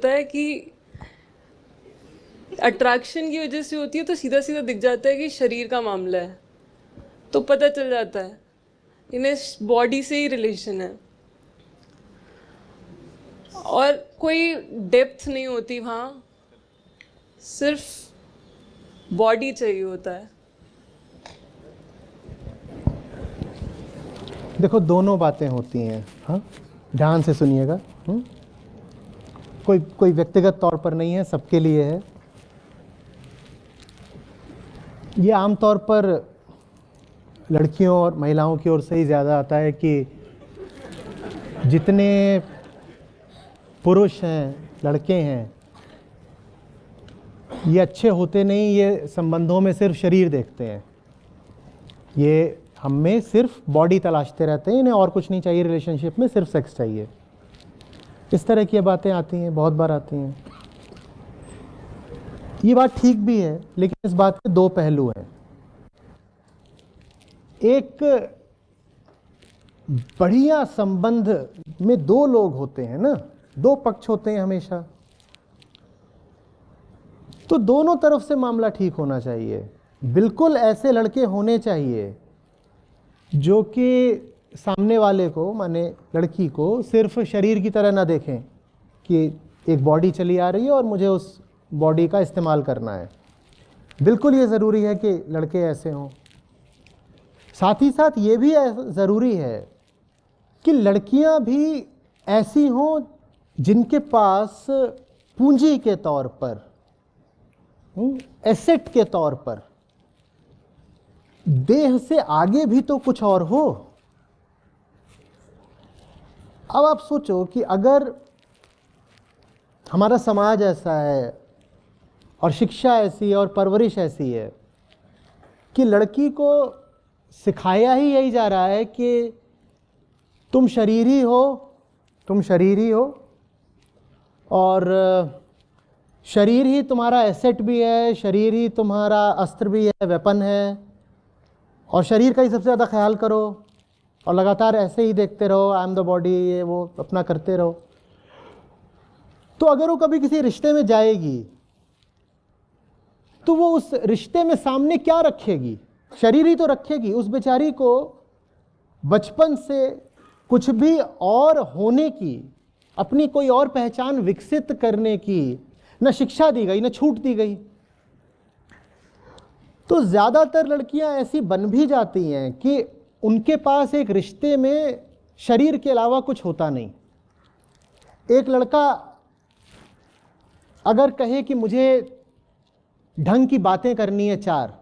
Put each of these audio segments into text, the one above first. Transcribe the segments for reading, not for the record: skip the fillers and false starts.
होता है कि अट्रैक्शन की वजह से होती है, तो सीधा सीधा दिख जाता है कि शरीर का मामला है, तो पता चल जाता है इन्हें बॉडी से ही रिलेशन है, और कोई डेप्थ नहीं होती वहाँ, सिर्फ बॉडी चाहिए होता है। देखो दोनों बातें होती हैं, हाँ, ध्यान से सुनिएगा। कोई व्यक्तिगत तौर पर नहीं है, सबके लिए है। ये आमतौर पर लड़कियों और महिलाओं की ओर से ही ज़्यादा आता है कि जितने पुरुष हैं, लड़के हैं, ये अच्छे होते नहीं, ये संबंधों में सिर्फ शरीर देखते हैं, ये हम में सिर्फ बॉडी तलाशते रहते हैं, इन्हें और कुछ नहीं चाहिए रिलेशनशिप में, सिर्फ सेक्स चाहिए। इस तरह की बातें आती हैं, बहुत बार आती हैं। ये बात ठीक भी है, लेकिन इस बात के दो पहलू हैं। एक बढ़िया संबंध में दो लोग होते हैं ना, दो पक्ष होते हैं हमेशा, तो दोनों तरफ से मामला ठीक होना चाहिए। बिल्कुल ऐसे लड़के होने चाहिए जो कि सामने वाले को, माने लड़की को, सिर्फ शरीर की तरह ना देखें कि एक बॉडी चली आ रही है और मुझे उस बॉडी का इस्तेमाल करना है। बिल्कुल ये ज़रूरी है कि लड़के ऐसे हों। साथ ही साथ ये भी ज़रूरी है कि लड़कियां भी ऐसी हों जिनके पास पूंजी के तौर पर, एसेट के तौर पर, देह से आगे भी तो कुछ और हो। अब आप सोचो कि अगर हमारा समाज ऐसा है और शिक्षा ऐसी है और परवरिश ऐसी है कि लड़की को सिखाया ही यही जा रहा है कि तुम शरीर ही हो, तुम शरीर ही हो, और शरीर ही तुम्हारा एसेट भी है, शरीर ही तुम्हारा अस्त्र भी है, वेपन है, और शरीर का ही सबसे ज़्यादा ख्याल करो और लगातार ऐसे ही देखते रहो, आई एम द बॉडी, ये वो अपना करते रहो। तो अगर वो कभी किसी रिश्ते में जाएगी तो वो उस रिश्ते में सामने क्या रखेगी? शरीर ही तो रखेगी। उस बेचारी को बचपन से कुछ भी और होने की, अपनी कोई और पहचान विकसित करने की न शिक्षा दी गई, न छूट दी गई। तो ज़्यादातर लड़कियां ऐसी बन भी जाती हैं कि उनके पास एक रिश्ते में शरीर के अलावा कुछ होता नहीं। एक लड़का अगर कहे कि मुझे ढंग की बातें करनी है चार,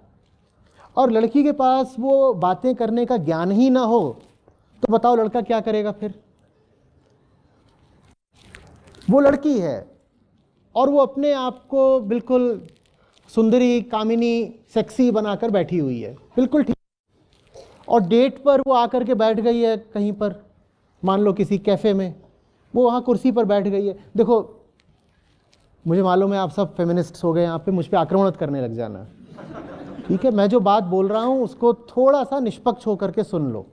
और लड़की के पास वो बातें करने का ज्ञान ही ना हो, तो बताओ लड़का क्या करेगा फिर? वो लड़की है और वो अपने आप को बिल्कुल सुंदरी, कामिनी, सेक्सी बनाकर बैठी हुई है, बिल्कुल ठीक, और डेट पर वो आकर के बैठ गई है कहीं पर, मान लो किसी कैफ़े में, वो वहाँ कुर्सी पर बैठ गई है। देखो मुझे मालूम है आप सब फेमिनिस्ट्स हो गए, यहाँ पे मुझ पे आक्रमण करने लग जाना, ठीक है? मैं जो बात बोल रहा हूँ उसको थोड़ा सा निष्पक्ष होकर के सुन लो।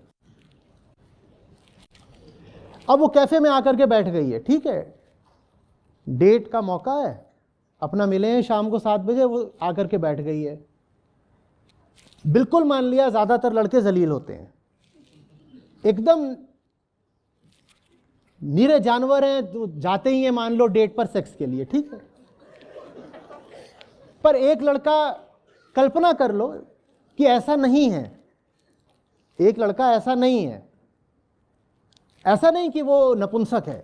अब वो कैफ़े में आकर के बैठ गई है, ठीक है, डेट का मौका है, अपना मिले हैं शाम को 7 बजे, वो आकर के बैठ गई है। बिल्कुल मान लिया ज़्यादातर लड़के जलील होते हैं, एकदम नीरे जानवर हैं, जो जाते ही हैं मान लो डेट पर सेक्स के लिए, ठीक है। पर एक लड़का, कल्पना कर लो कि ऐसा नहीं है, एक लड़का ऐसा नहीं है, ऐसा नहीं कि वो नपुंसक है,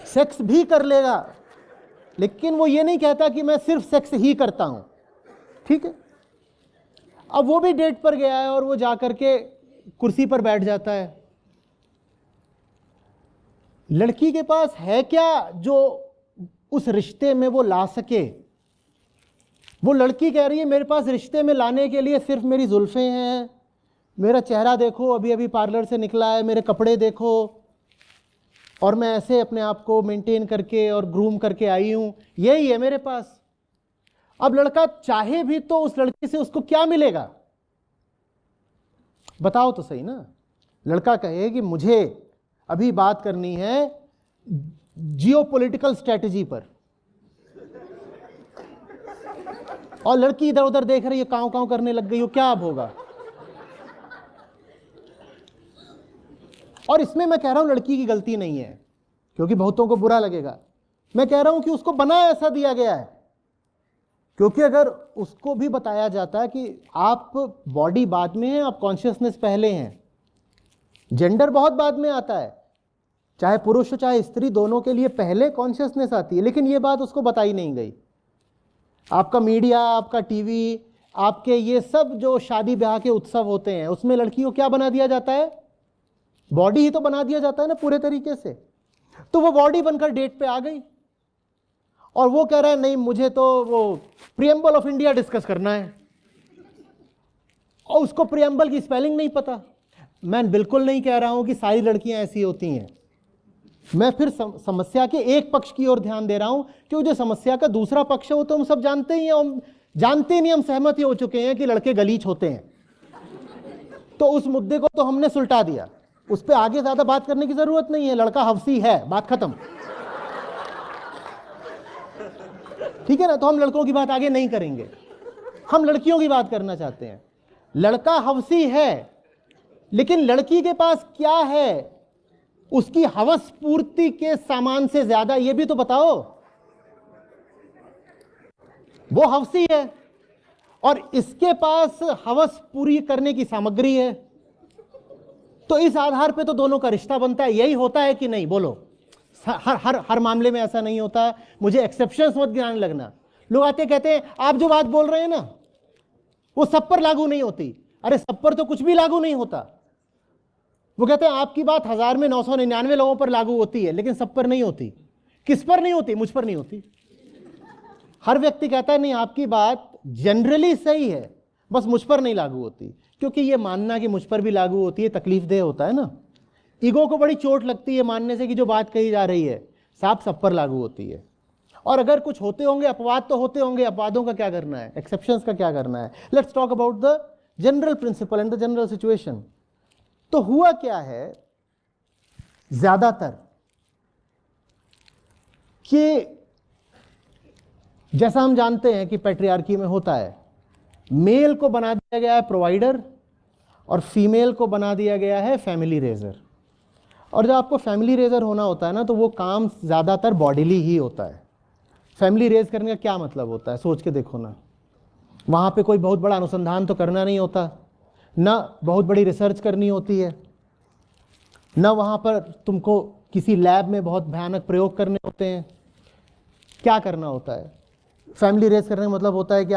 सेक्स भी कर लेगा, लेकिन वो ये नहीं कहता कि मैं सिर्फ सेक्स ही करता हूं, ठीक है। अब वो भी डेट पर गया है और वो जाकर के कुर्सी पर बैठ जाता है। लड़की के पास है क्या जो उस रिश्ते में वो ला सके? वो लड़की कह रही है मेरे पास रिश्ते में लाने के लिए सिर्फ मेरी जुल्फें हैं, मेरा चेहरा देखो, अभी अभी पार्लर से निकला है, मेरे कपड़े देखो, और मैं ऐसे अपने आप को मेंटेन करके और ग्रूम करके आई हूं, यही है मेरे पास। अब लड़का चाहे भी तो उस लड़की से उसको क्या मिलेगा? बताओ तो सही ना। लड़का कहे कि मुझे अभी बात करनी है जियोपॉलिटिकल स्ट्रेटजी पर, और लड़की इधर उधर देख रही है, काँव काँव करने लग गई हो, क्या अब होगा। और इसमें मैं कह रहा हूं लड़की की गलती नहीं है, क्योंकि बहुतों को बुरा लगेगा। मैं कह रहा हूं कि उसको बना ऐसा दिया गया है, क्योंकि अगर उसको भी बताया जाता है कि आप बॉडी बाद में है, आप कॉन्शियसनेस पहले हैं, जेंडर बहुत बाद में आता है, चाहे पुरुष हो चाहे स्त्री, दोनों के लिए पहले कॉन्शियसनेस आती है, लेकिन ये बात उसको बताई नहीं गई। आपका मीडिया, आपका टीवी, आपके ये सब जो शादी ब्याह के उत्सव होते हैं, उसमें लड़की को क्या बना दिया जाता है, बॉडी ही तो बना दिया जाता है ना पूरे तरीके से। तो वो बॉडी बनकर डेट पे आ गई और वो कह रहा है नहीं मुझे तो वो प्रियम्बल ऑफ इंडिया डिस्कस करना है, और उसको प्रियम्बल की स्पेलिंग नहीं पता। मैं बिल्कुल नहीं कह रहा हूं कि सारी लड़कियां ऐसी होती हैं, मैं फिर समस्या के एक पक्ष की ओर ध्यान दे रहा हूं, क्योंकि जो समस्या का दूसरा पक्ष है वो तो हम सब जानते ही हैं, हम जानते नहीं, हम सहमत ही हो चुके हैं कि लड़के गलीच होते हैं। तो उस मुद्दे को तो हमने सुलटा दिया, उस पर आगे ज्यादा बात करने की जरूरत नहीं है, लड़का हवसी है, बात खत्म। ठीक है ना, तो हम लड़कों की बात आगे नहीं करेंगे, हम लड़कियों की बात करना चाहते हैं। लड़का हवसी है, लेकिन लड़की के पास क्या है, उसकी हवस पूर्ति के सामान से ज्यादा ये भी तो बताओ। वो हवसी है और इसके पास हवस पूरी करने की सामग्री है, तो इस आधार पे तो दोनों का रिश्ता बनता है। यही होता है कि नहीं, बोलो। हर मामले में ऐसा नहीं होता, मुझे एक्सेप्शंस मत गिनाने लगना। लोग आते कहते हैं आप जो बात बोल रहे हैं ना वो सब पर लागू नहीं होती। अरे सब पर तो कुछ भी लागू नहीं होता। वो कहते हैं आपकी बात 1000 में 999 लोगों पर लागू होती है, लेकिन सब पर नहीं होती। किस पर नहीं होती? मुझ पर नहीं होती। हर व्यक्ति कहता है नहीं आपकी बात जनरली सही है, बस मुझ पर नहीं लागू होती, क्योंकि ये मानना कि मुझ पर भी लागू होती है तकलीफ देह होता है ना। ईगो को बड़ी चोट लगती है मानने से कि जो बात कही जा रही है साहब सब पर लागू होती है। और अगर कुछ होते होंगे अपवाद तो होते होंगे, अपवादों का क्या करना है, एक्सेप्शंस का क्या करना है। Let's talk about the general principle and the general situation. तो हुआ क्या है ज्यादातर कि जैसा हम जानते हैं कि पैट्रियार्की में होता है, मेल को बना दिया गया है प्रोवाइडर और फीमेल को बना दिया गया है फैमिली रेजर। और जब आपको फैमिली रेजर होना होता है ना, तो वो काम ज़्यादातर बॉडीली ही होता है। फैमिली रेज करने का क्या मतलब होता है, सोच के देखो ना। वहाँ पे कोई बहुत बड़ा अनुसंधान तो करना नहीं होता, ना बहुत बड़ी रिसर्च करनी होती है, ना वहाँ पर तुमको किसी लैब में बहुत भयानक प्रयोग करने होते हैं। क्या करना होता है? फैमिली रेज करने का मतलब होता है कि